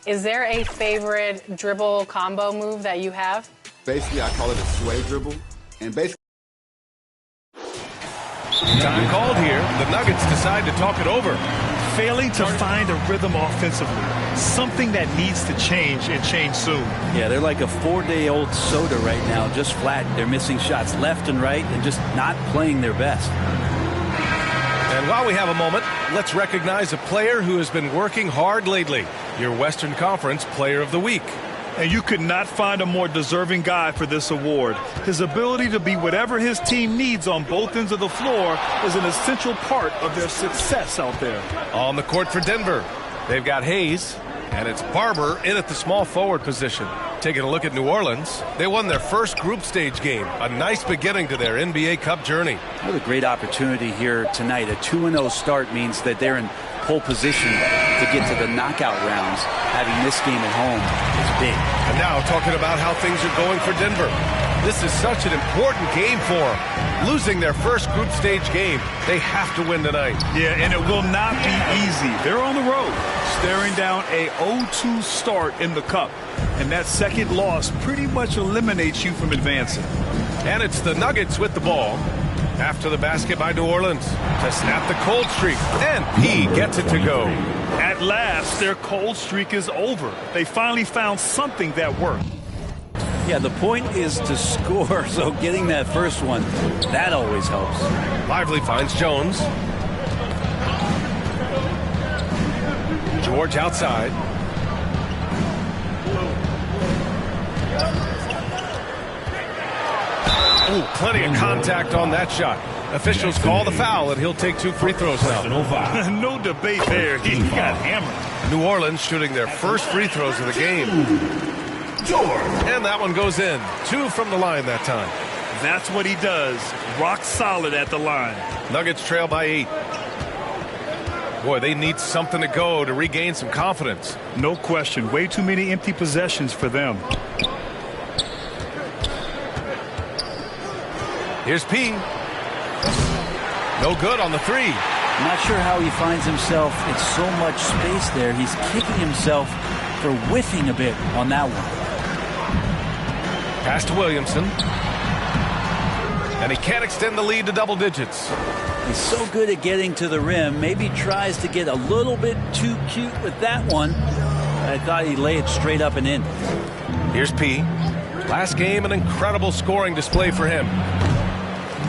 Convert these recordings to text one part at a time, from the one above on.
Is there a favorite dribble combo move that you have? Basically, I call it a sway dribble. And basically... Time called here. The Nuggets decide to talk it over. Failing to find a rhythm offensively. Something that needs to change and change soon. Yeah, they're like a 4-day-old soda right now, just flat. They're missing shots left and right and just not playing their best. And while we have a moment, let's recognize a player who has been working hard lately. Your Western Conference Player of the Week. And you could not find a more deserving guy for this award. His ability to be whatever his team needs on both ends of the floor is an essential part of their success out there. On the court for Denver, they've got Hayes, and it's Barber in at the small forward position. Taking a look at New Orleans, they won their first group stage game. A nice beginning to their NBA Cup journey. What a great opportunity here tonight. A 2-0 start means that they're in pole position to get to the knockout rounds. Having this game at home is big. And now talking about how things are going for Denver. This is such an important game for them. Losing their first group stage game, they have to win tonight. Yeah, and it will not be easy. They're on the road, staring down a 0-2 start in the Cup. And that second loss pretty much eliminates you from advancing. And it's the Nuggets with the ball. After the basket by New Orleans to snap the cold streak. And P gets it to go. At last, their cold streak is over. They finally found something that worked. Yeah, the point is to score, so getting that first one, that always helps. Lively finds Jones. George outside. Ooh, plenty of contact on that shot. Officials call the foul, and he'll take 2 free throws now. No debate there. He got hammered. New Orleans shooting their first free throws of the game. And that one goes in. 2 from the line that time. That's what he does. Rock solid at the line. Nuggets trail by 8. Boy, they need something to go to regain some confidence. No question. Way too many empty possessions for them. Here's P. No good on the 3. I'm not sure how he finds himself in so much space there. He's kicking himself for whiffing a bit on that one. Pass to Williamson. And he can't extend the lead to double digits. He's so good at getting to the rim. Maybe tries to get a little bit too cute with that one. I thought he'd lay it straight up and in. Here's P. Last game, an incredible scoring display for him.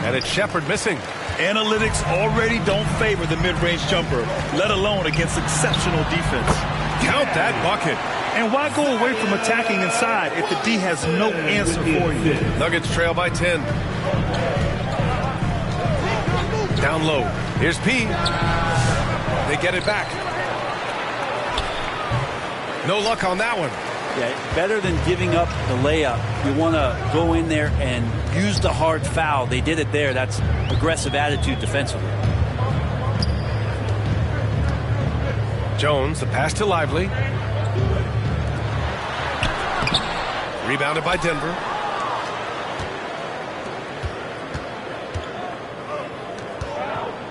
And it's Shepard missing. Analytics already don't favor the mid-range jumper, let alone against exceptional defense. Count that bucket. And why go away from attacking inside if the D has no answer for you? Nuggets trail by 10. Down low. Here's P. They get it back. No luck on that one. Yeah, better than giving up the layup. You want to go in there and use the hard foul. They did it there. That's aggressive attitude defensively. Jones, the pass to Lively. Rebounded by Denver.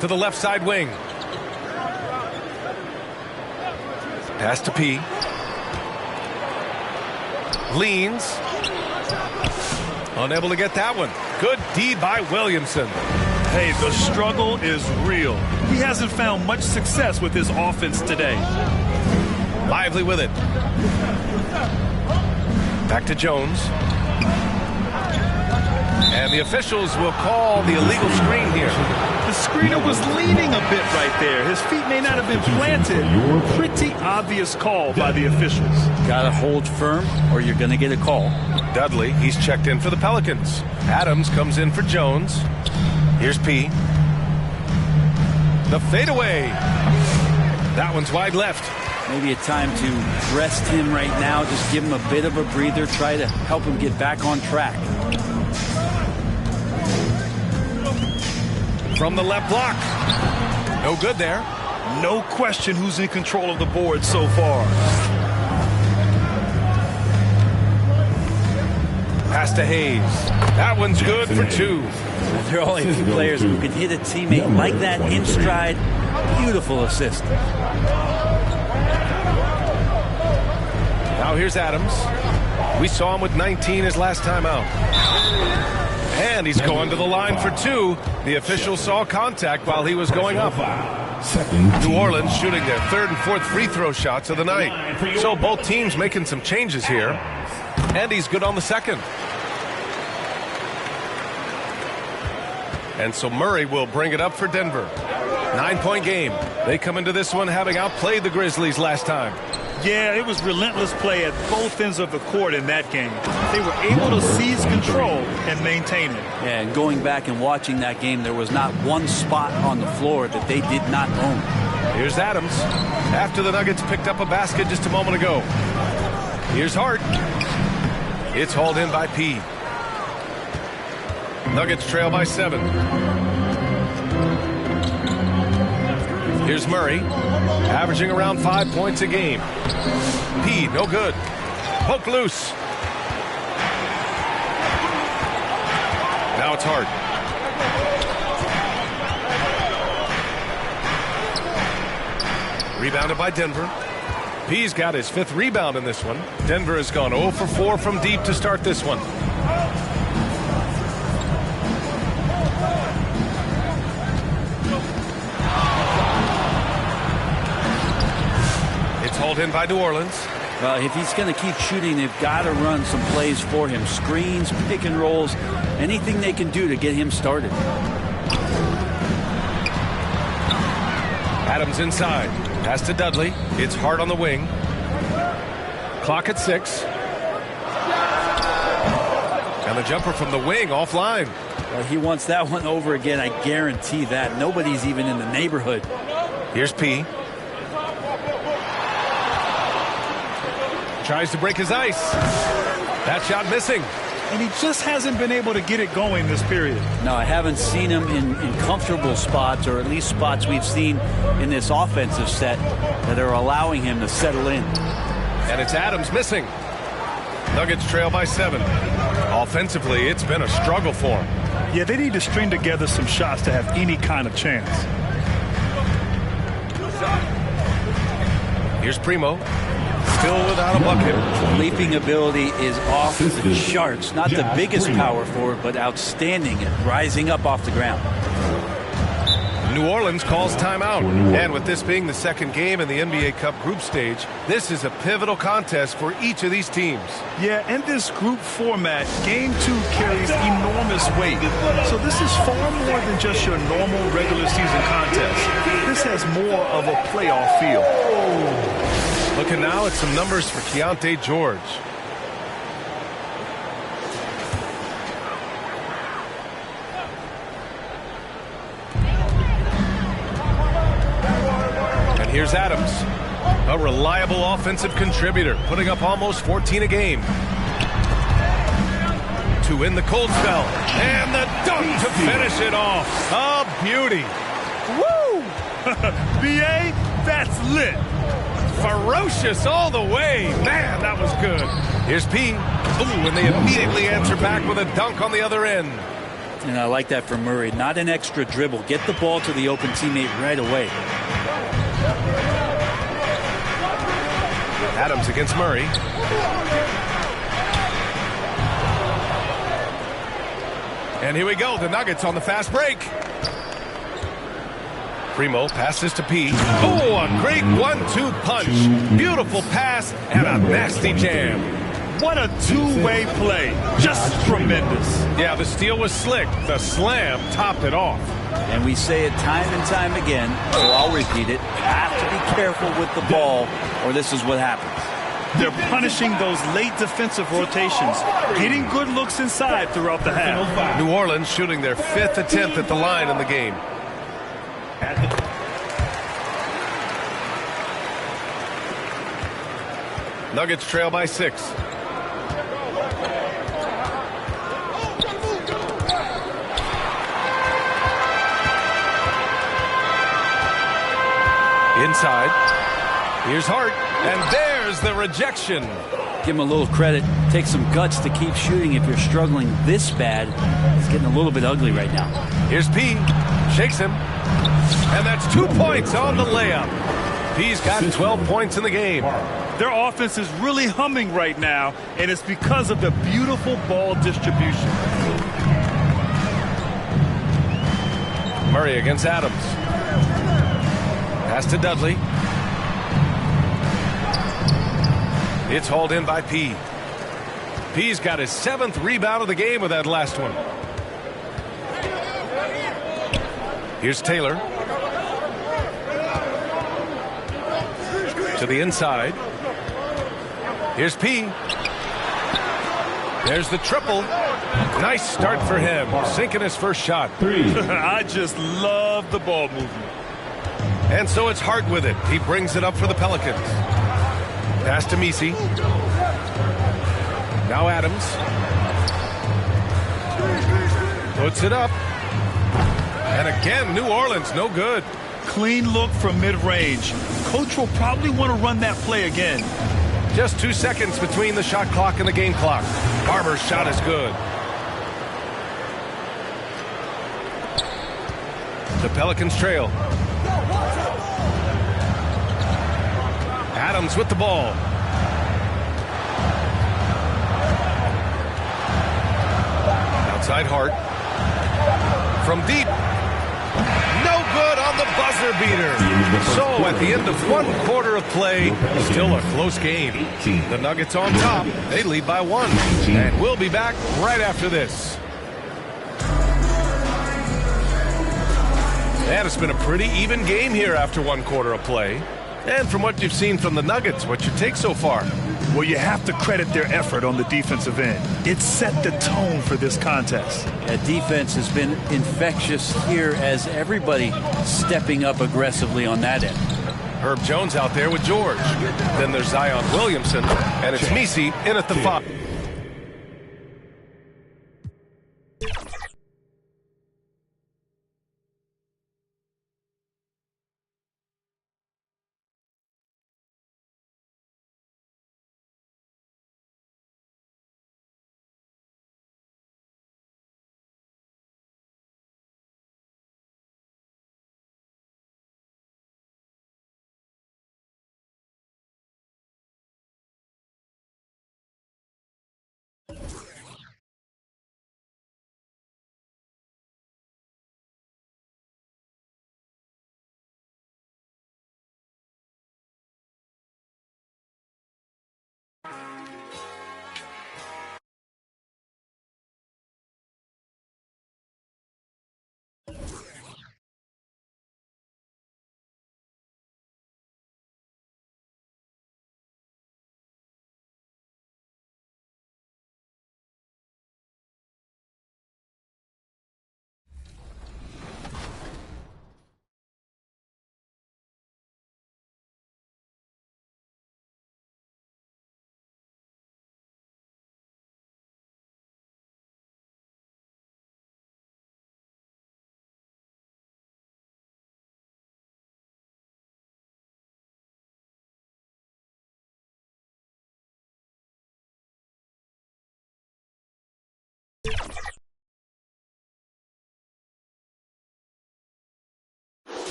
To the left side wing. Pass to P. Leans. Unable to get that one. Good D by Williamson. Hey, the struggle is real. He hasn't found much success with his offense today. Lively with it. Back to Jones. And the officials will call the illegal screen here. The screener was leaning a bit right there. His feet may not have been planted. Pretty obvious call by the officials. Gotta hold firm or you're gonna get a call. Dudley, he's checked in for the Pelicans. Adams comes in for Jones. Here's P. The fadeaway. That one's wide left. Maybe a time to rest him right now. Just give him a bit of a breather. Try to help him get back on track. From the left block. No good there. No question who's in control of the board so far. Pass to Hayes. That one's good for 2. There are only 2 players who can hit a teammate like that in stride. Beautiful assist. Now here's Adams. We saw him with 19 his last time out. And he's going to the line for two. The official saw contact while he was going up. New Orleans shooting their third and fourth free throw shots of the night. So both teams making some changes here. And he's good on the second. And so Murray will bring it up for Denver. 9-point game. They come into this one having outplayed the Grizzlies last time. Yeah, it was relentless play at both ends of the court in that game. They were able to seize control and maintain it. Yeah, and going back and watching that game, there was not one spot on the floor that they did not own. Here's Adams. After the Nuggets picked up a basket just a moment ago. Here's Hart. It's hauled in by P. Nuggets trail by 7. Here's Murray, averaging around 5 points a game. P, no good. Poke loose. Now it's Hart. Rebounded by Denver. P's got his 5th rebound in this one. Denver has gone 0 for 4 from deep to start this one. Hauled in by New Orleans. Well, if he's going to keep shooting, they've got to run some plays for him. Screens, pick and rolls, anything they can do to get him started. Adams inside. Pass to Dudley. It's Hart on the wing. Clock at 6. And the jumper from the wing offline. Well, he wants that one over again. I guarantee that. Nobody's even in the neighborhood. Here's P. Tries to break his ice. That shot missing. And he just hasn't been able to get it going this period. No, I haven't seen him in comfortable spots, or at least spots we've seen in this offensive set that are allowing him to settle in. And it's Adams missing. Nuggets trail by 7. Offensively, it's been a struggle for him. Yeah, they need to string together some shots to have any kind of chance. Here's Primo. Still without a bucket. Leaping ability is off the charts. Not the biggest power forward, but outstanding at rising up off the ground. New Orleans calls timeout. And with this being the second game in the NBA Cup group stage, this is a pivotal contest for each of these teams. Yeah, in this group format, Game 2 carries enormous weight. So this is far more than just your normal regular season contest. This has more of a playoff feel. Looking now at some numbers for Keontae George. And here's Adams, a reliable offensive contributor, putting up almost 14 a game. To win the cold spell, and the dunk to finish it off. A beauty. Woo! BA, that's lit. Ferocious all the way. Man, that was good. Here's P. Ooh, and they immediately answer back with a dunk on the other end. And I like that from Murray. Not an extra dribble. Get the ball to the open teammate right away. Adams against Murray. And here we go. The Nuggets on the fast break. Primo passes to P. Oh, a great 1-2 punch. Beautiful pass and a nasty jam. What a two-way play. Just tremendous. Yeah, the steal was slick. The slam topped it off. And we say it time and time again, so I'll repeat it. You have to be careful with the ball, or this is what happens. They're punishing those late defensive rotations, getting good looks inside throughout the half. New Orleans shooting their 5th attempt at the line in the game. Nuggets trail by 6. Inside. Here's Hart. And there's the rejection. Give him a little credit. Take some guts to keep shooting if you're struggling this bad. It's getting a little bit ugly right now. Here's P. Shakes him. And that's 2 points on the layup. P's got 12 points in the game. Their offense is really humming right now, and it's because of the beautiful ball distribution. Murray against Adams. Pass to Dudley. It's hauled in by P. P's got his 7th rebound of the game with that last one. Here's Taylor. To the inside. Here's P. There's the triple. Nice start for him. Sinking his first shot. I just love the ball movement. And so it's Hart with it. He brings it up for the Pelicans. Pass to Messi. Now Adams. Puts it up. And again, New Orleans, no good. Clean look from mid-range. Coach will probably want to run that play again. Just 2 seconds between the shot clock and the game clock. Barber's shot is good. The Pelicans trail. Adams with the ball. Outside Hart. From deep. No good on the buzzer beater. So at the end of 1 quarter of play, still a close game. The Nuggets on top. They lead by 1. And we'll be back right after this. And it's been a pretty even game here after 1 quarter of play. And from what you've seen from the Nuggets, what's your take so far? Well, you have to credit their effort on the defensive end. It set the tone for this contest. That defense has been infectious here as everybody stepping up aggressively on that end. Herb Jones out there with George. Then there's Zion Williamson, and it's Messi in at the 5.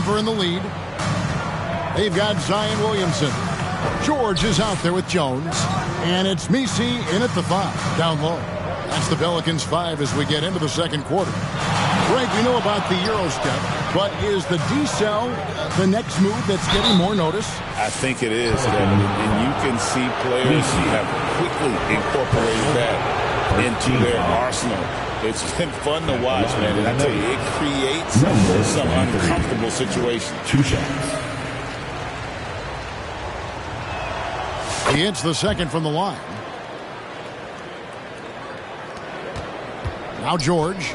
Denver in the lead. They've got Zion Williamson. George is out there with Jones. And it's Messi in at the 5, down low. That's the Pelicans 5 as we get into the 2nd quarter. Greg, we know about the Euro step, but is the D-cell the next move that's getting more notice? I think it is, Devin, and you can see players have quickly incorporated that into their arsenal. It's been fun to watch, man, and I tell you, it creates some uncomfortable situations. 2 shots. He hits the 2nd from the line. Now George.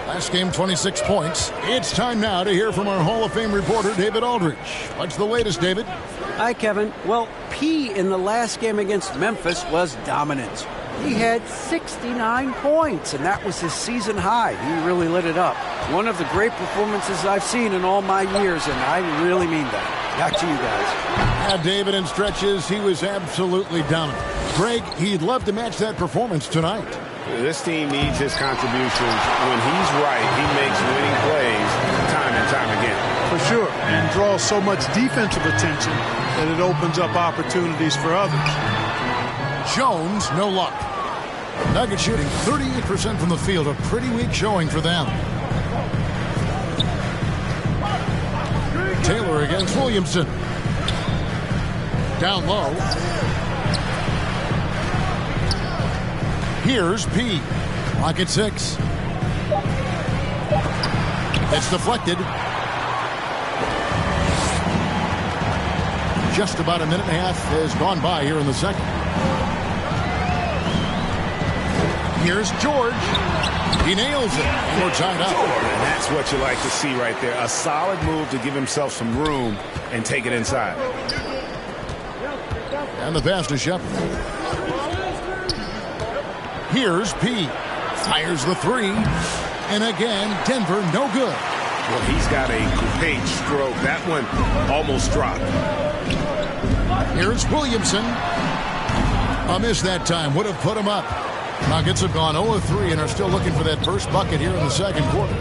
Last game, 26 points. It's time now to hear from our Hall of Fame reporter, David Aldridge. What's the latest, David? Hi, Kevin. Well, P in the last game against Memphis was dominant. He had 69 points, and that was his season high. He really lit it up. One of the great performances I've seen in all my years, and I really mean that. Back to you guys. Yeah, David, in stretches, he was absolutely dominant. Greg, he'd love to match that performance tonight. This team needs his contributions. When he's right, he makes winning plays time and time again. For sure, and draws so much defensive attention that it opens up opportunities for others. Jones, no luck. Nuggets shooting 38% from the field, a pretty weak showing for them. Taylor against Williamson. Down low. Here's P. Clock at 6. It's deflected. Just about a minute and a half has gone by here in the second. Here's George. He nails it. And we're tied up. And that's what you like to see right there. A solid move to give himself some room and take it inside. And the pass to Shepard. Here's P. Fires the three. And again, Denver no good. Well, he's got a great stroke. That one almost dropped. Here's Williamson. A miss that time. Would have put him up. Nuggets have gone 0-3 and are still looking for that first bucket here in the second quarter.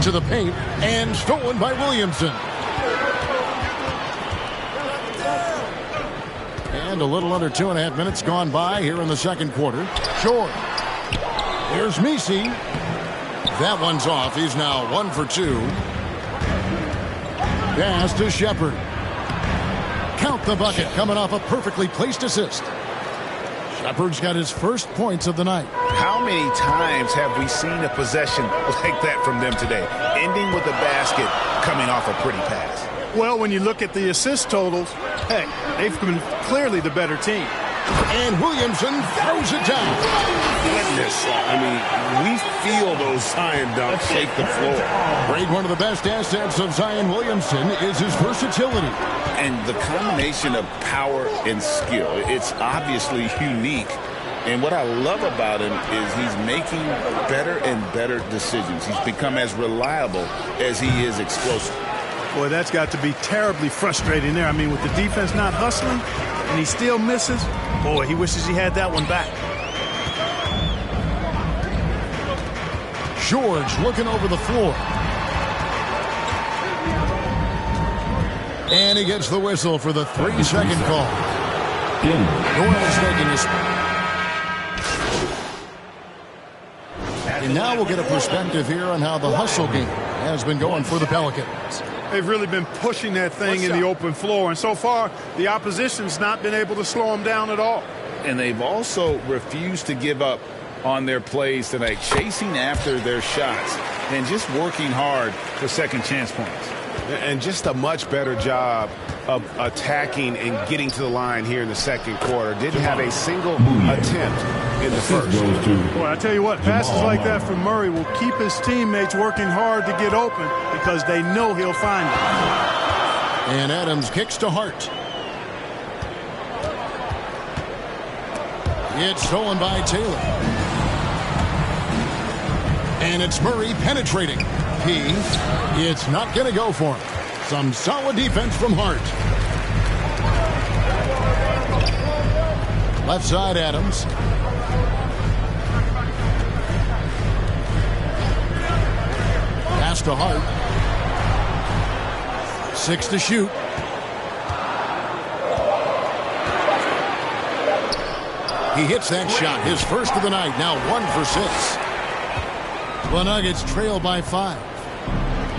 To the paint and stolen by Williamson. And a little under 2.5 minutes gone by here in the second quarter. Short. Here's Misi. That one's off. He's now 1 for 2. Pass to Shepard. Count the bucket coming off a perfectly placed assist. Shepard's got his first points of the night. How many times have we seen a possession like that from them today? Ending with a basket coming off a pretty pass. Well, when you look at the assist totals, hey, they've been clearly the better team. And Williamson throws it down. Goodness. I mean, we feel those Zion dunks shake the floor. Grade one of the best assets of Zion Williamson is his versatility. And the combination of power and skill, it's obviously unique. And what I love about him is he's making better and better decisions. He's become as reliable as he is explosive. Boy, that's got to be terribly frustrating there. I mean, with the defense not hustling and he still misses, boy, he wishes he had that one back. George looking over the floor. And he gets the whistle for the 3-second call. Doyle's making his... And now we'll get a perspective here on how the hustle game has been going for the Pelicans. They've really been pushing that thing in the open floor, and so far the opposition's not been able to slow them down at all. And they've also refused to give up on their plays tonight, chasing after their shots and just working hard for second chance points. And just a much better job of attacking and getting to the line here in the second quarter. Didn't have a single attempt in the first. Boy, I tell you what, passes like that from Murray will keep his teammates working hard to get open because they know he'll find it. And Adams kicks to Hart. It's stolen by Taylor. And it's Murray penetrating. It's not going to go for him. Some solid defense from Hart. Left side, Adams. Pass to Hart. 6 to shoot. He hits that shot, his first of the night, now 1 for 6. The Nuggets trail by 5.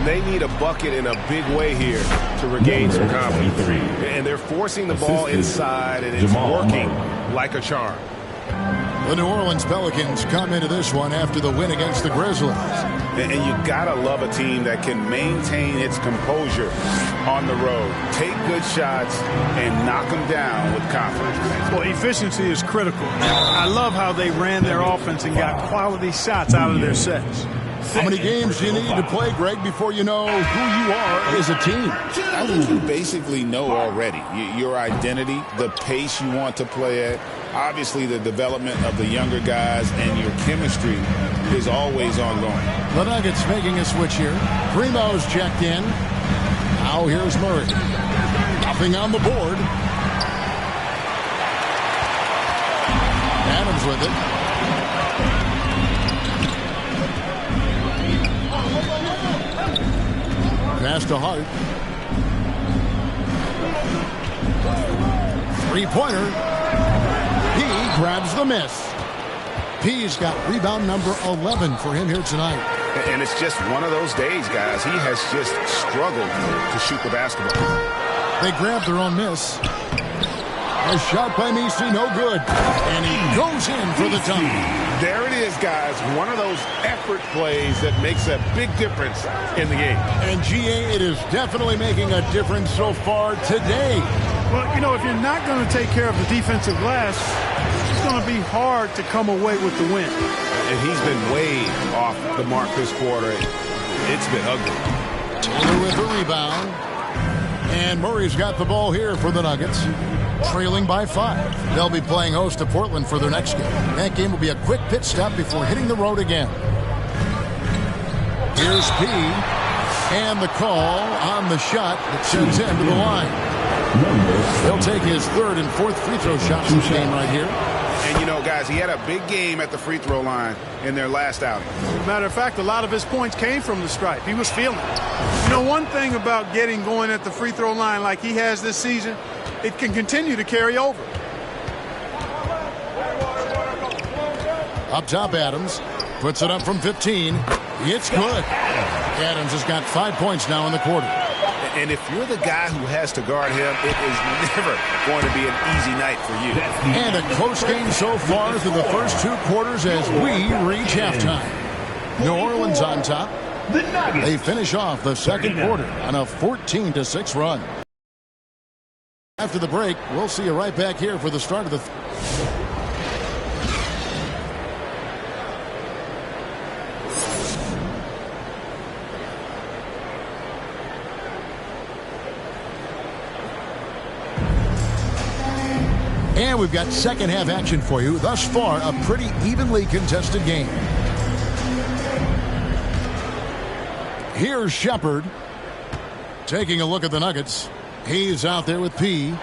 They need a bucket in a big way here to regain some confidence. And they're forcing the ball inside, and it's working like a charm. The New Orleans Pelicans come into this one after the win against the Grizzlies. And you gotta love a team that can maintain its composure on the road, take good shots, and knock them down with confidence. Well, efficiency is critical. I love how they ran their offense and got quality shots out of their sets. How many games do you need to play, Greg, before you know who you are as a team? I think you basically know already your identity, the pace you want to play at, obviously the development of the younger guys, and your chemistry is always ongoing. The Nuggets making a switch here. Primo's checked in. Now here's Murray. Nothing on the board. Adams Williams with it. Pass to Hart. Three-pointer. He grabs the miss. P's got rebound number 11 for him here tonight. And it's just one of those days, guys. He has just struggled to shoot the basketball. They grab their own miss. A shot by Misi, no good. And he goes in for the dunk. There it is, guys. One of those effort plays that makes a big difference in the game. And GA, it is definitely making a difference so far today. Well, you know, if you're not going to take care of the defensive glass, it's going to be hard to come away with the win. And he's been way off the mark this quarter. It's been ugly. Taylor with the rebound. And Murray's got the ball here for the Nuggets, trailing by 5. They'll be playing host to Portland for their next game. That game will be a quick pit stop before hitting the road again. Here's P. And the call on the shot that sends him to the line. He'll take his third and fourth free throw shots in the game right here. And, you know, guys, he had a big game at the free throw line in their last outing. Matter of fact, a lot of his points came from the stripe. He was feeling it. You know, one thing about getting going at the free throw line like he has this season, it can continue to carry over. Up top, Adams puts it up from 15. It's good. Adams has got 5 points now in the quarter. And if you're the guy who has to guard him, it is never going to be an easy night for you. And a close game so far through the first 2 quarters as we reach halftime. New Orleans on top. They finish off the second quarter on a 14-6 run. After the break, we'll see you right back here for the start of the... And we've got second half action for you. Thus far, a pretty evenly contested game. Here's Shepard taking a look at the Nuggets. He's out there with P.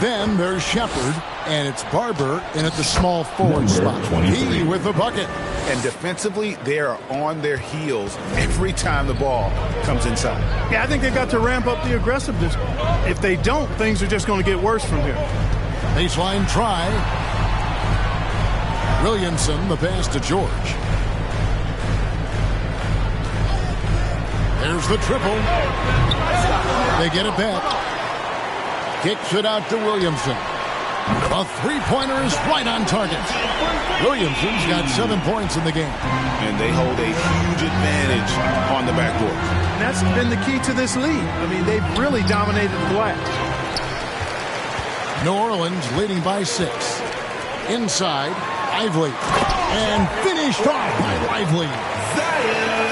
Then there's Shepard, and it's Barber in at the small forward spot. P with the bucket. And defensively, they are on their heels every time the ball comes inside. Yeah, I think they've got to ramp up the aggressiveness. If they don't, things are just going to get worse from here. Baseline try. Williamson, the pass to George. There's the triple. They get it back. Kicks it out to Williamson. A three-pointer is right on target. Williamson's got 7 points in the game. And they hold a huge advantage on the backboard. And that's been the key to this lead. I mean, they've really dominated the glass. New Orleans leading by 6. Inside, Lively. And finished off by Lively.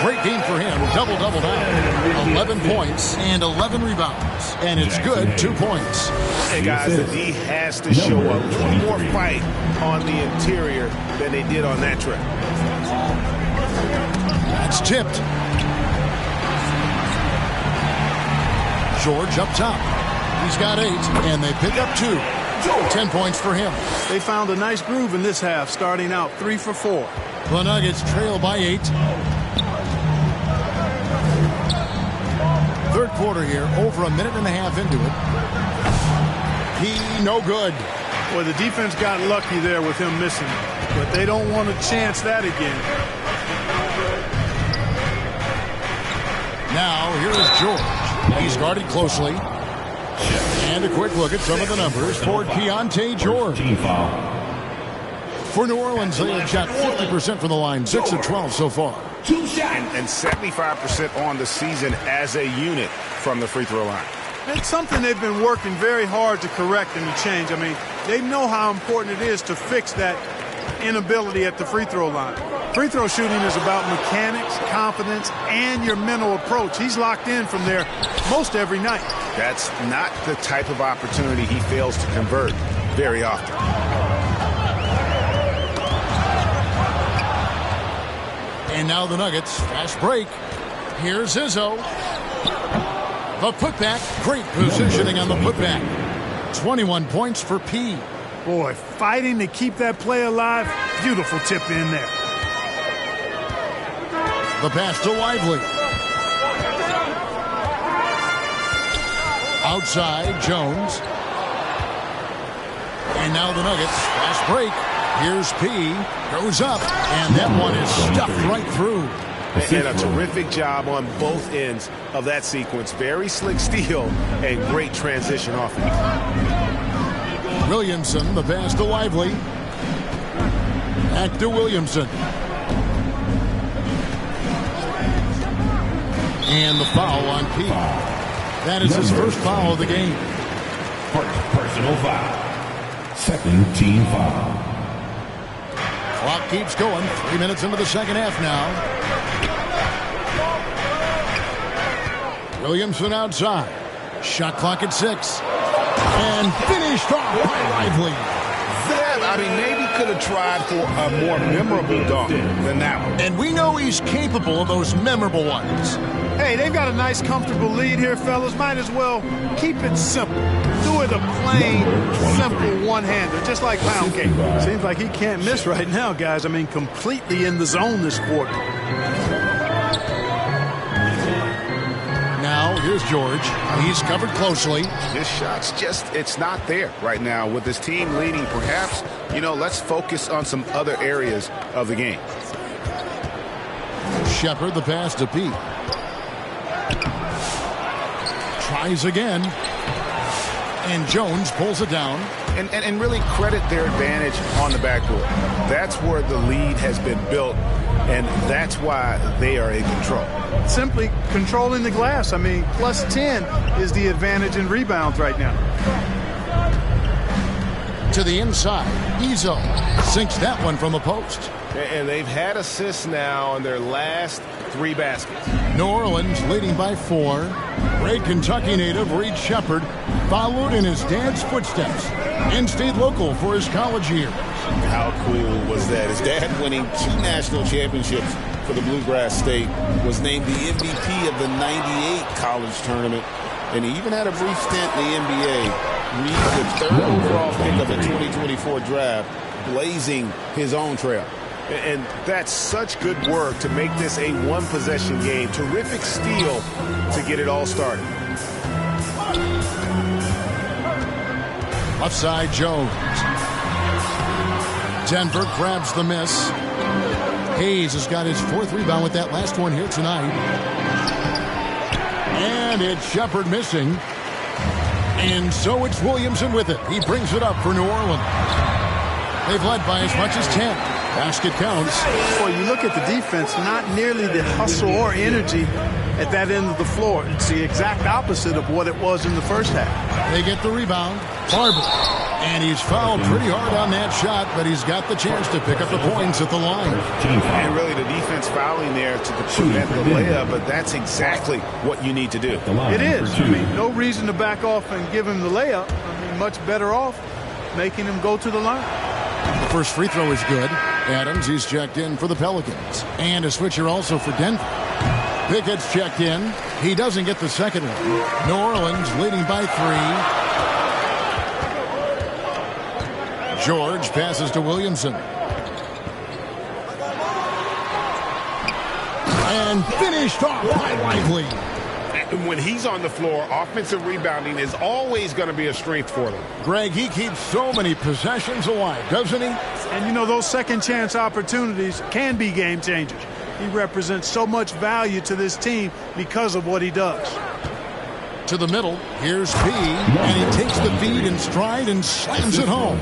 Great game for him. Double-double down. 11 points and 11 rebounds. And it's good, 2 points. Hey, guys, the D has to show a little more fight on the interior than they did on that trip. That's tipped. George up top. He's got 8, and they pick up 2. 10 points for him. They found a nice groove in this half, starting out 3 for 4. The Nuggets trail by 8. Third quarter here, over a minute and a half into it. He no good. Well, the defense got lucky there with him missing, but they don't want to chance that again. Now, here is George. He's guarded closely. And a quick look at some of the numbers for Keontae George. For New Orleans, they have shot 50% from the line, 6 of 12 so far. And 75% on the season as a unit from the free throw line. It's something they've been working very hard to correct and to change. I mean, they know how important it is to fix that inability at the free throw line. Free throw shooting is about mechanics, confidence, and your mental approach. He's locked in from there most every night. That's not the type of opportunity he fails to convert very often. And now the Nuggets, fast break. Here's Izzo. The putback, great positioning on the putback. 21 points for P. Boy, fighting to keep that play alive, Beautiful tip in there. The pass to Lively. Outside, Jones. And now the Nuggets. Fast break. Here's P. Goes up. And that one is stuffed right through. And a terrific job on both ends of that sequence. Very slick steal and great transition offense. Williamson, the pass to Lively. Back to Williamson. And the foul on P. That is his first foul of the game. First personal foul. Second team foul. Clock keeps going. 3 minutes into the second half now. Williamson outside. Shot clock at 6. And finished off by Lively. I mean, maybe could have tried for a more memorable dunk than that one. And we know he's capable of those memorable ones. Hey, they've got a nice, comfortable lead here, fellas. Might as well keep it simple. Do it a plain, simple one-hander, just like pound cake. Seems like he can't miss right now, guys. I mean, completely in the zone this quarter. Now, here's George. He's covered closely. His shot's just, it's not there right now. With his team leading, perhaps, you know, let's focus on some other areas of the game. Shepard, the pass to Pete. Tries again. And Jones pulls it down. And really credit their advantage on the backboard. That's where the lead has been built, and that's why they are in control. Simply controlling the glass. I mean, plus 10 is the advantage in rebounds right now. To the inside. Izzo sinks that one from the post. And they've had assists now on their last 3 baskets. New Orleans leading by 4. Great Kentucky native Reed Shepard followed in his dad's footsteps and stayed local for his college years. How cool was that? His dad winning 2 national championships for the Bluegrass State, was named the MVP of the '98 college tournament, and he even had a brief stint in the NBA. Reed, the 3rd overall pick of the 2024 draft, blazing his own trail. And that's such good work to make this a one-possession game. Terrific steal to get it all started. Left side, Jones. Denver grabs the miss. Hayes has got his 4th rebound with that last one here tonight. And it's Shepard missing. And so it's Williamson with it. He brings it up for New Orleans. They've led by as much as 10. Basket counts. Boy, you look at the defense, not nearly the hustle or energy at that end of the floor. It's the exact opposite of what it was in the first half. They get the rebound. Barber. And he's fouled pretty hard on that shot, but he's got the chance to pick up the points at the line. And really the defense fouling there to prevent the layup, but that's exactly what you need to do. It is. I mean, no reason to back off and give him the layup. I mean, much better off making him go to the line. The first free throw is good. Adams, he's checked in for the Pelicans. And a switcher also for Denver. Pickett's checked in. He doesn't get the second one. New Orleans leading by 3. George passes to Williamson. And finished off by Lively. When he's on the floor, offensive rebounding is always going to be a strength for them. Greg, he keeps so many possessions alive, doesn't he? And, you know, those second chance opportunities can be game changers. He represents so much value to this team because of what he does. To the middle, here's P, and he takes the feed in stride and slams it home.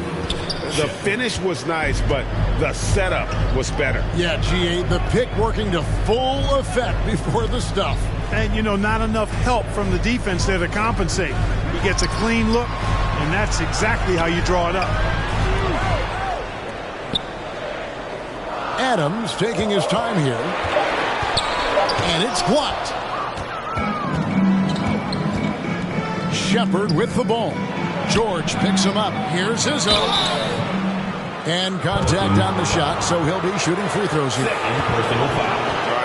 The finish was nice, but the setup was better. Yeah, GA, the pick working to full effect before the stuff. And, you know, not enough help from the defense there to compensate. He gets a clean look, and that's exactly how you draw it up. Adams taking his time here. And it's blocked. Shepard with the ball. George picks him up. Here's his own. And contact on the shot, so he'll be shooting free throws here. I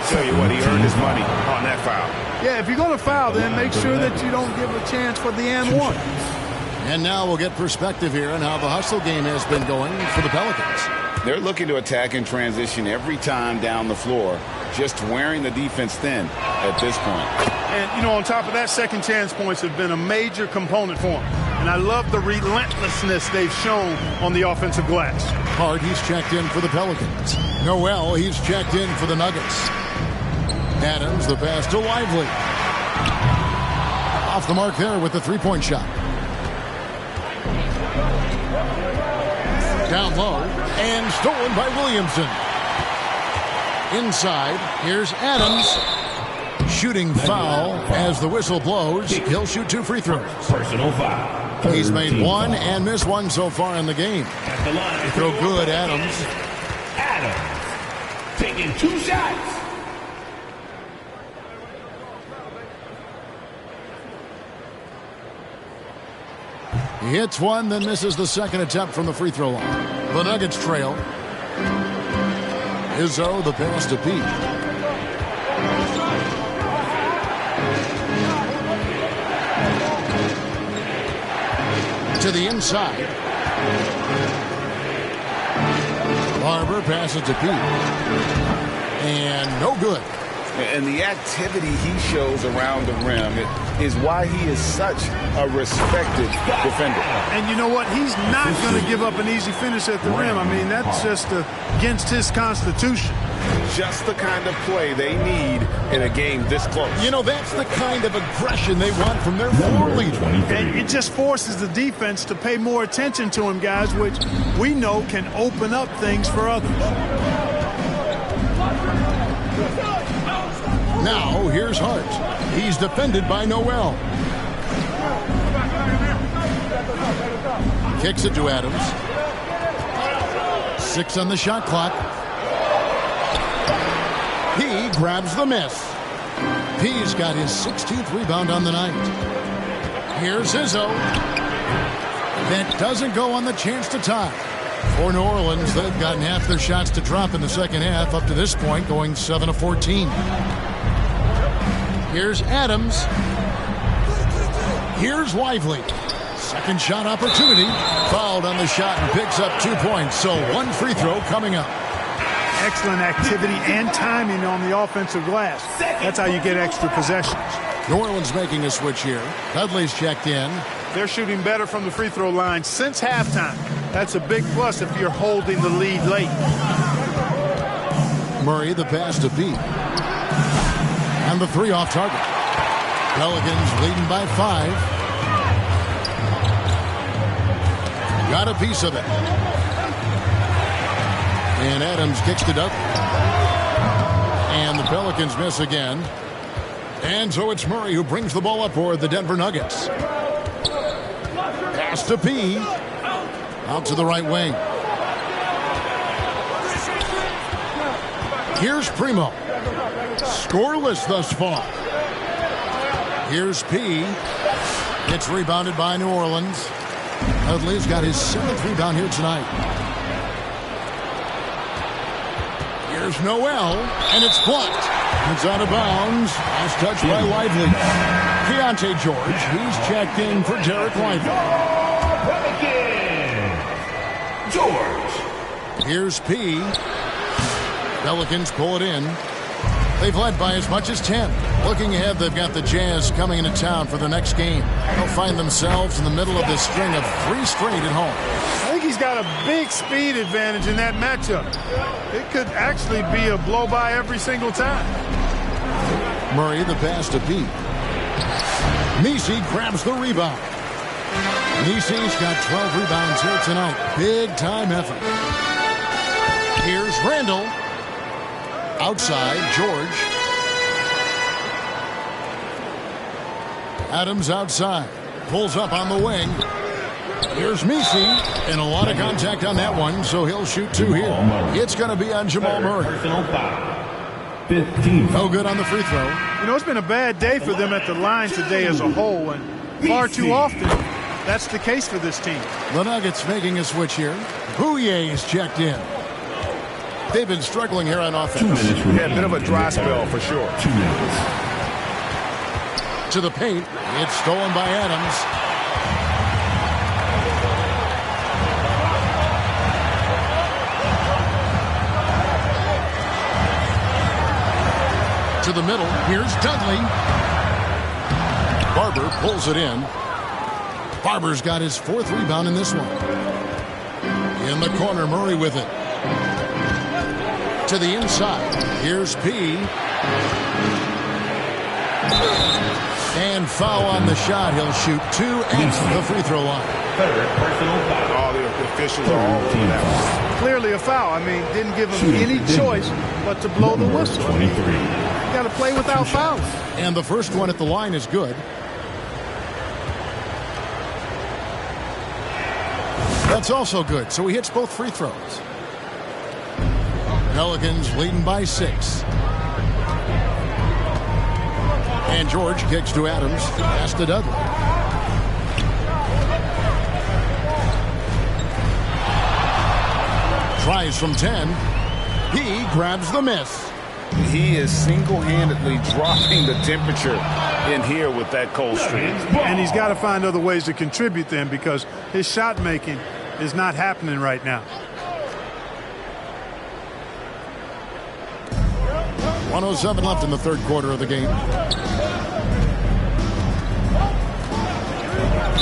tell you what, he earned his money on that foul. Yeah, if you're going to foul, then make sure that you don't give a chance for the and one. And now we'll get perspective here on how the hustle game has been going for the Pelicans. They're looking to attack in transition every time down the floor, just wearing the defense thin at this point. And, you know, on top of that, second chance points have been a major component for them. And I love the relentlessness they've shown on the offensive glass. Hart, he's checked in for the Pelicans. Noel, he's checked in for the Nuggets. Adams, the pass to Lively. Off the mark there with the three-point shot. Down low, and stolen by Williamson. Inside, here's Adams. Shooting foul as the whistle blows. He'll shoot 2 free throws. Personal foul. He's made 1 and missed 1 so far in the game. Throw good, Adams. Adams taking 2 shots. He hits 1, then misses the second attempt from the free throw line. The Nuggets trail. Izzo, the pass to Pete. To the inside. Barber passes to Pete. And no good. And the activity he shows around the rim is why he is such a respected defender. And you know what? He's not going to give up an easy finish at the rim. I mean, that's just against his constitution. Just the kind of play they need in a game this close. You know, that's the kind of aggression they want from their floor leader. And it just forces the defense to pay more attention to him, guys, which we know can open up things for others. Now, here's Hart. He's defended by Noel. Kicks it to Adams. 6 on the shot clock. He grabs the miss. He's got his 16th rebound on the night. Here's Izzo. That doesn't go on the chance to tie. For New Orleans, they've gotten half their shots to drop in the second half up to this point, going 7 of 14. Here's Adams. Here's Lively. Second shot opportunity. Fouled on the shot and picks up 2 points. So 1 free throw coming up. Excellent activity and timing on the offensive glass. That's how you get extra possessions. New Orleans making a switch here. Dudley's checked in. They're shooting better from the free throw line since halftime. That's a big plus if you're holding the lead late. Murray, the pass to Pete. And the 3 off target. Pelicans leading by 5. Got a piece of it. And Adams kicks it up. And the Pelicans miss again. And so it's Murray who brings the ball up for the Denver Nuggets. Pass to P. Out to the right wing. Here's Primo. Scoreless thus far. Here's P. It's rebounded by New Orleans. Dudley's got his 7th rebound here tonight. Here's Noel, and it's blocked. It's out of bounds. Last touch by Lively. Keontae George, he's checked in for Derek Lively. George. Here's P. Pelicans pull it in. They've led by as much as 10. Looking ahead, they've got the Jazz coming into town for the next game. They'll find themselves in the middle of this string of 3 straight at home. I think he's got a big speed advantage in that matchup. It could actually be a blow-by every single time. Murray, the pass to Pete. Messi grabs the rebound. Messi's got 12 rebounds here tonight. Big-time effort. Here's Randall. Outside, George. Adams outside. Pulls up on the wing. Here's Messi. And a lot of contact on that one, so he'll shoot 2 here. It's going to be on Jamal Murray. 15. No good on the free throw. You know, it's been a bad day for them at the line today as a whole, and far too often that's the case for this team. The Nuggets making a switch here. Bouyer's checked in. They've been struggling here on offense. 2 minutes remaining. Yeah, a bit of a dry spell for sure. 2 minutes. To the paint. It's stolen by Adams. to the middle. Here's Dudley. Barber pulls it in. Barber's got his 4th rebound in this one. In the corner, Murray with it. To the inside. Here's P. And foul on the shot. He'll shoot 2 at the free throw line. All the officials are all over that. Clearly a foul. I mean, didn't give him any choice but to blow the whistle. 23. You got to play without fouling. And the first one at the line is good. That's also good, so he hits both free throws. Pelicans leading by 6. And George kicks to Adams. Pass to Dudley. Tries from 10. He grabs the miss. He is single-handedly dropping the temperature in here with that cold streak. And he's got to find other ways to contribute then, because his shot making is not happening right now. 1:07 left in the third quarter of the game.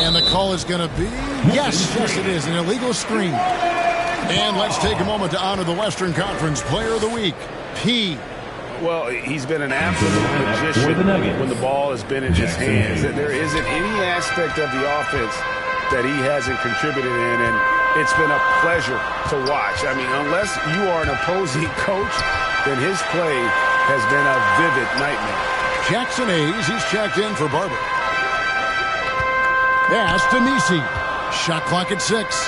And the call is going to be, yes, it is, an illegal screen. And let's take a moment to honor the Western Conference Player of the Week, P. Well, he's been an absolute magician when the ball has been in his hands. There isn't any aspect of the offense that he hasn't contributed in, and it's been a pleasure to watch. I mean, unless you are an opposing coach, then his play has been a vivid nightmare. Jackson Hayes, he's checked in for Barber. Pass to Nisi. Shot clock at 6.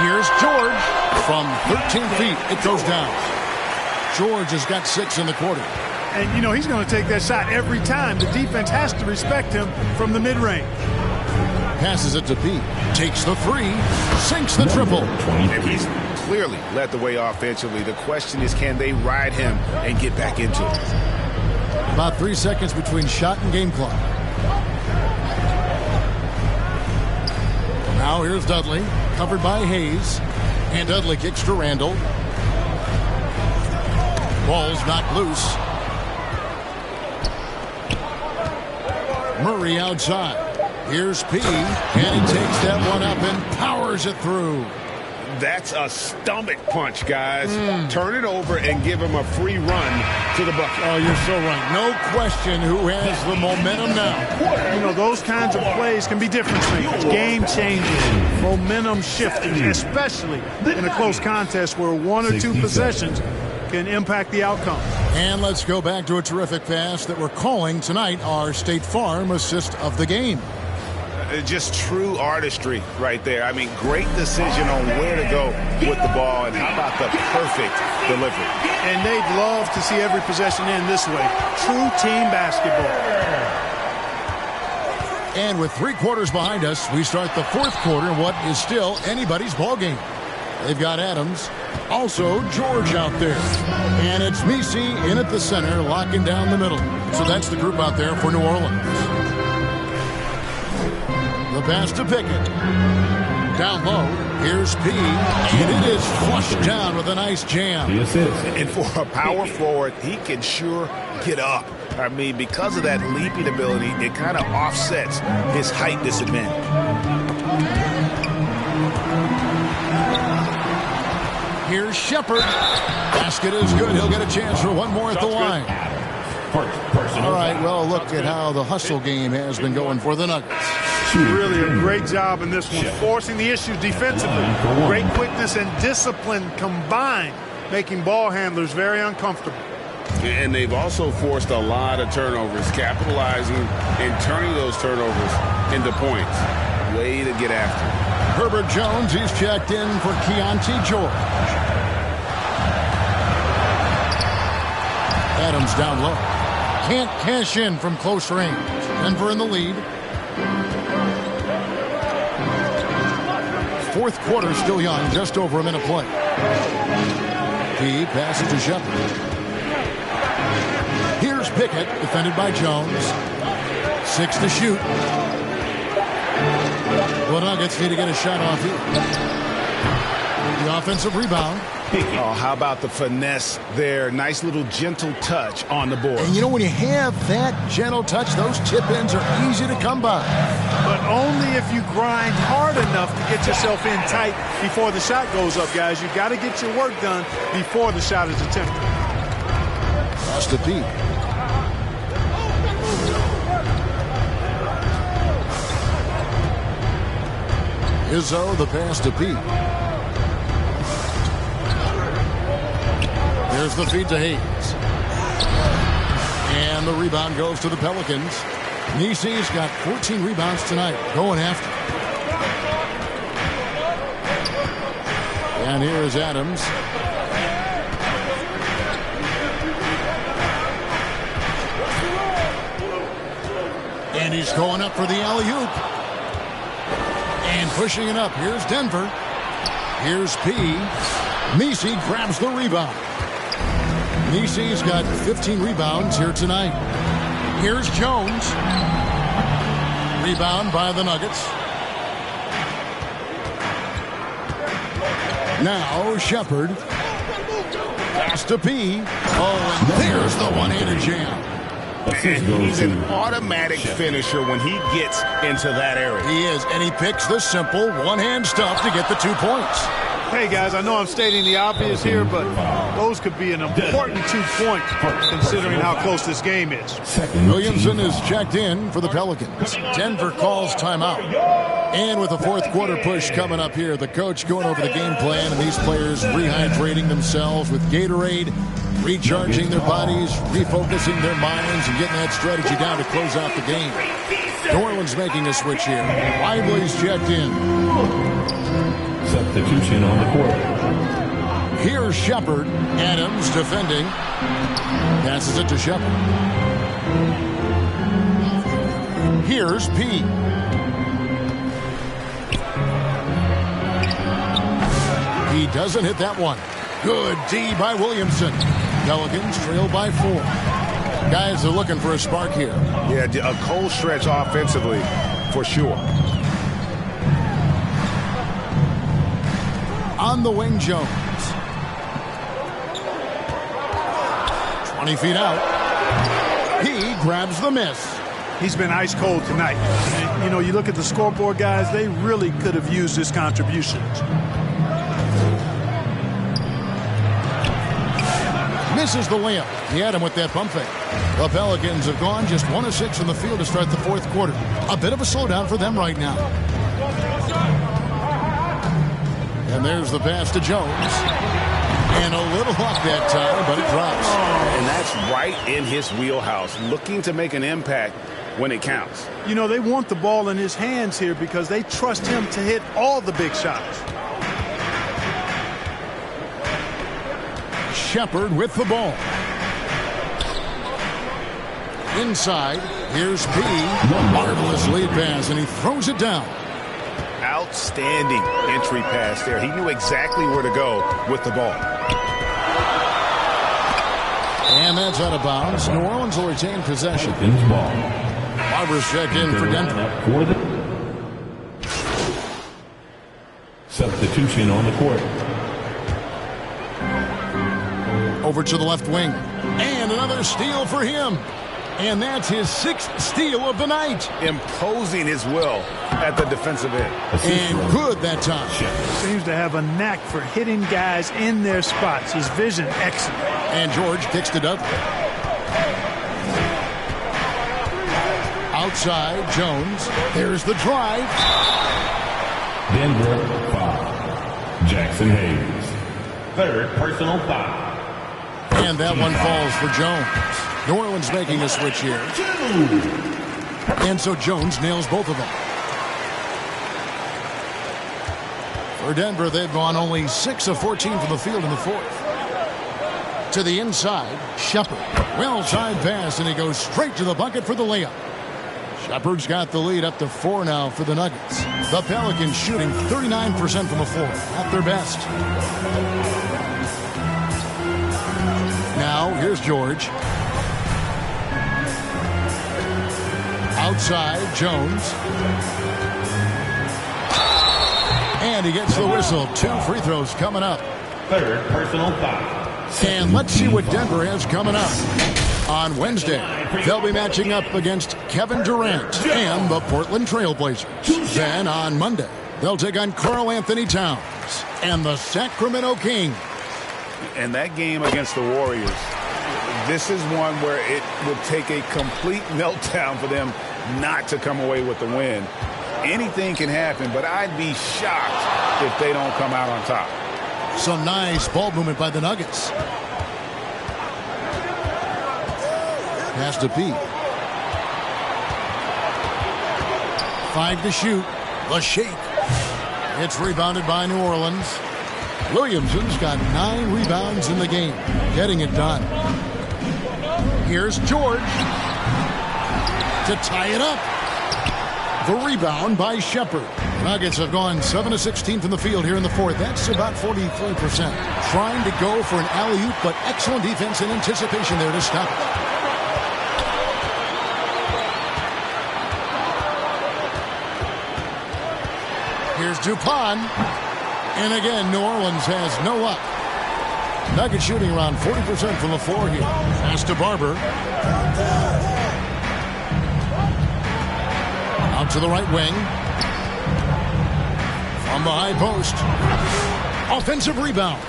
Here's George. From 13 feet, it goes down. George has got 6 in the quarter. And, you know, he's going to take that shot every time. The defense has to respect him from the mid-range. Passes it to P. Takes the 3. Sinks the triple. And he's clearly led the way offensively. The question is, can they ride him and get back into it? About 3 seconds between shot and game clock. Now here's Dudley, covered by Hayes. And Dudley kicks to Randall. Ball's knocked loose. Murray outside. Here's P. And he takes that one up and powers it through. That's a stomach punch, guys. Turn it over and give him a free run to the bucket. Oh, you're so right. No question who has the momentum now. You know, those kinds of plays can be difference makers, game changing, momentum shifting, especially in a close contest where 1 or 2 possessions can impact the outcome. And let's go back to a terrific pass that we're calling tonight our State Farm assist of the game. Just true artistry right there. I mean, great decision on where to go with the ball, and how about the perfect delivery. And they'd love to see every possession end this way. True team basketball. And with 3 quarters behind us, we start the 4th quarter in what is still anybody's ball game. They've got Adams, also George out there. And it's Misi in at the center, locking down the middle. So that's the group out there for New Orleans. The pass to Pickett. Down low, here's P. And it is flushed down with a nice jam. And for a power forward, he can sure get up. I mean, because of that leaping ability, it kind of offsets his height disadvantage. Here's Shepard. Basket is good. He'll get a chance for one more at the line. All right, well, look at how the hustle game has been going for the Nuggets. Really a great job in this one, forcing the issues defensively. Great quickness and discipline combined, making ball handlers very uncomfortable. And they've also forced a lot of turnovers, capitalizing and turning those turnovers into points. Way to get after. Herbert Jones, he's checked in for Keontae George. Adams down low. Can't cash in from close range. Denver in the lead. 4th quarter still young, just over a minute play. He passes to Shepard. Here's Pickett, defended by Jones. 6 to shoot. The Nuggets need to get a shot off here. The offensive rebound. Oh, how about the finesse there? Nice little gentle touch on the board. And you know, when you have that gentle touch, those tip-ins are easy to come by. But only if you grind hard enough to get yourself in tight before the shot goes up, guys. You've got to get your work done before the shot is attempted. Pass to Pete. Izzo, the pass to Pete. There's the feed to Hayes. And the rebound goes to the Pelicans. Nisi's got 14 rebounds tonight, going after. And here is Adams. And he's going up for the alley-oop. And pushing it up. Here's Denver. Here's P. Nisi grabs the rebound. Nisi's got 15 rebounds here tonight. Here's Jones. Rebound by the Nuggets. Now Shepard. Pass to P. Oh, and there's the one-handed jam. He's an automatic finisher when he gets into that area. He is, and he picks the simple one-hand stuff to get the 2 points. Hey, guys, I know I'm stating the obvious here, but those could be an important 2 points considering how close this game is. Williamson is checked in for the Pelicans. Denver calls timeout. And with the fourth quarter push coming up here, the coach going over the game plan, and these players rehydrating themselves with Gatorade, recharging their bodies, refocusing their minds, and getting that strategy down to close out the game. New Orleans making a switch here. Lively's checked in. Substitution on the court. Here's Shepard. Adams defending. Passes it to Shepard. Here's P. He doesn't hit that one. Good D by Williamson. Pelicans trail by 4. Guys are looking for a spark here. Yeah, a cold stretch offensively for sure. On the wing, Jones. 20 feet out. He grabs the miss. He's been ice cold tonight. And, you know, you look at the scoreboard, guys, they really could have used his contributions. Misses the layup. He had him with that pump fake. The Pelicans have gone just 1 of 6 in the field to start the fourth quarter. A bit of a slowdown for them right now. And there's the pass to Jones. And a little off that time, but it drops. And that's right in his wheelhouse, looking to make an impact when it counts. You know, they want the ball in his hands here because they trust him to hit all the big shots. Shepard with the ball. Inside, here's P. Marvelous lead pass, and he throws it down. Outstanding entry pass there. He knew exactly where to go with the ball. And that's out of bounds. New Orleans will retain possession. Barber's checked in for Denver. Substitution on the court. Over to the left wing. And another steal for him. And that's his 6th steal of the night. Imposing his will at the defensive end. And good that time. Seems to have a knack for hitting guys in their spots. His vision excellent. And George kicks to Dudley. Outside, Jones. There's the drive. Denver foul. Jackson Hayes. 3rd personal foul. And that one falls for Jones. New Orleans making a switch here. And so Jones nails both of them. For Denver, they've gone only 6 of 14 from the field in the fourth. To the inside, Shepard. Well-timed pass, and he goes straight to the bucket for the layup. Shepard's got the lead up to 4 now for the Nuggets. The Pelicans shooting 39% from the floor, at their best. Now, here's George. Outside, Jones. And he gets the whistle. 2 free throws coming up. Third personal foul. And let's see what Denver has coming up. On Wednesday, they'll be matching up against Kevin Durant and the Portland Trailblazers. Then on Monday, they'll take on Karl Anthony Towns and the Sacramento Kings. And that game against the Warriors, this is one where it would take a complete meltdown for them not to come away with the win. Anything can happen, but I'd be shocked if they don't come out on top. Some nice ball movement by the Nuggets. Pass to Pete. 5 to shoot. The shake. It's rebounded by New Orleans. Williamson's got 9 rebounds in the game. Getting it done. Here's George to tie it up. The rebound by Shepard. Nuggets have gone 7 of 16 from the field here in the fourth. That's about 43%. Trying to go for an alley-oop, but excellent defense and anticipation there to stop it. Here's Dupont. And again, New Orleans has no luck. Nuggets shooting around 40% from the floor here. Pass to Barber. Out to the right wing. From the high post. Offensive rebound.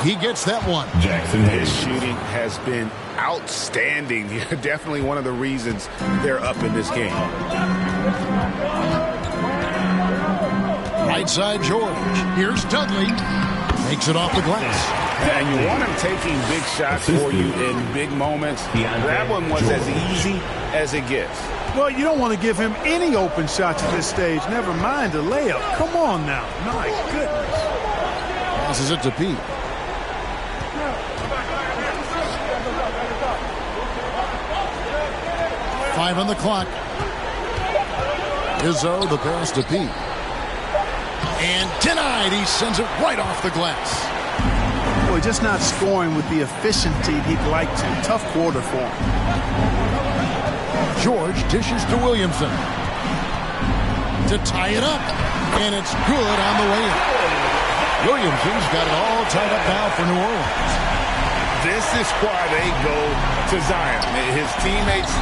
He gets that one. Jackson Hayes. Shooting has been outstanding. Definitely one of the reasons they're up in this game. Right side George. Here's Dudley. Makes it off the glass. And you want him taking big shots for you in big moments. That one was as easy as it gets. Well, you don't want to give him any open shots at this stage. Never mind a layup. Come on now. My goodness. Passes it to Pete. Five on the clock. Izzo, the pass to Pete. And denied. He sends it right off the glass. Boy, just not scoring with the efficiency he'd like to. Tough quarter for him. George dishes to Williamson. To tie it up. And it's good on the way in. Williamson's got it all tied up now for New Orleans. This is why they go to Zion. His teammates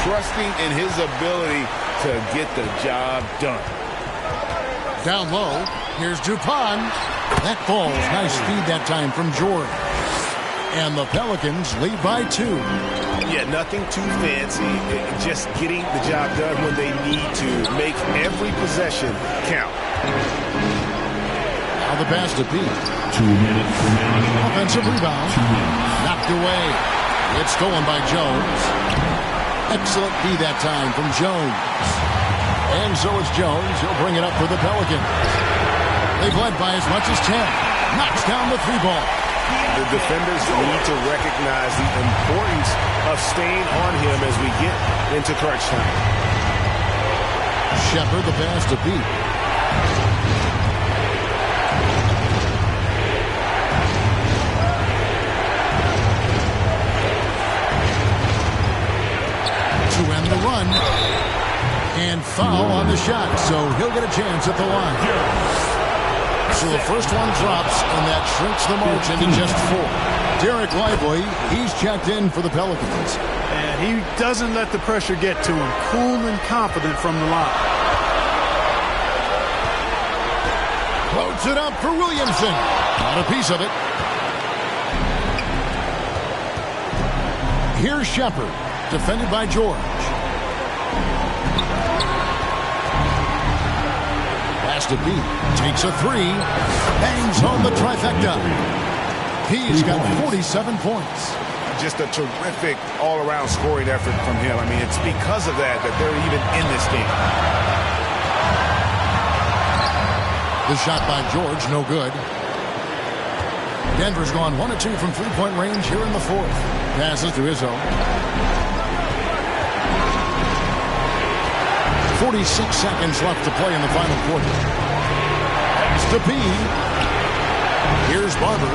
trusting in his ability to get the job done. Down low, here's Dupont. That falls. Nice speed that time from George. And the Pelicans lead by 2. Yeah, nothing too fancy. Just getting the job done when they need to. Make every possession count. Now the pass to Pete. 2 minutes remaining. Offensive rebound. Knocked away. It's stolen by Jones. Excellent B that time from Jones. And so it's Jones. He'll bring it up for the Pelicans. They've led by as much as 10. Knocks down the 3-ball. The defenders need to recognize the importance of staying on him as we get into crunch time. Shepard, the pass to Pete. To end the run. And foul on the shot, so he'll get a chance at the line. So the first one drops, and that shrinks the margin to just 4. Derek Lively, he's checked in for the Pelicans. And he doesn't let the pressure get to him. Cool and confident from the line. Floats it up for Williamson. Not a piece of it. Here's Shepard, defended by George. Pass to Pete. Takes a 3. Bangs home the trifecta. He's got 47 points. Just a terrific all-around scoring effort from him. I mean, it's because of that they're even in this game. The shot by George, no good. Denver's gone 1 of 2 from three-point range here in the fourth. Passes to Izzo. 46 seconds left to play in the final quarter. Pass to P. Here's Barber.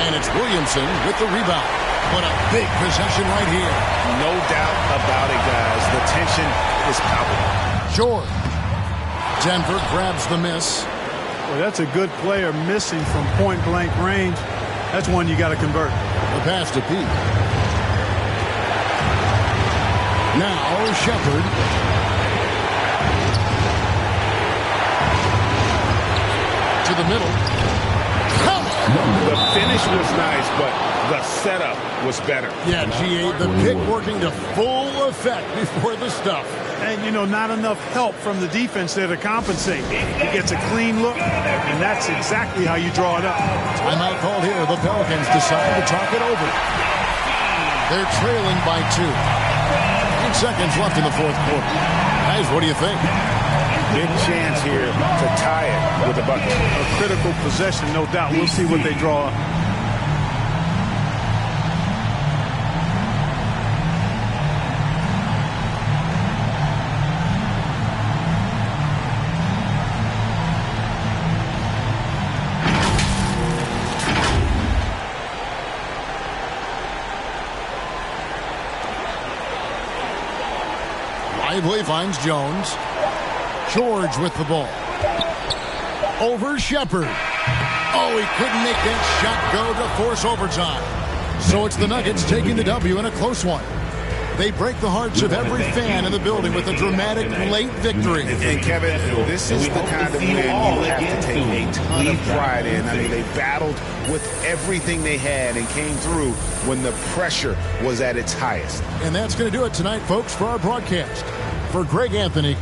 And it's Williamson with the rebound. What a big possession right here. No doubt about it, guys. The tension is palpable. George. Denver grabs the miss. Well, that's a good player missing from point-blank range. That's one you got to convert. The pass to Pete. Now Shepard. To the middle. The finish was nice, but the setup was better. Yeah, G8, the pick working to full effect before the stuff. And, you know, not enough help from the defense there to compensate. He gets a clean look, and that's exactly how you draw it up. Timeout called here. The Pelicans decide to talk it over. They're trailing by 2. 8 seconds left in the fourth quarter. Guys, what do you think? Big chance here to tie it with a bucket. A critical possession, no doubt. We'll see what they draw up. Lively finds Jones. George with the ball. Over Shepard. Oh, he couldn't make that shot go to force overtime. So it's the Nuggets taking the W in a close one. They break the hearts of every fan in the building with a dramatic late victory. And Kevin, this is the kind of win you have to take a ton of pride in. I mean, they battled with everything they had and came through when the pressure was at its highest. And that's going to do it tonight, folks, for our broadcast. For Greg Anthony.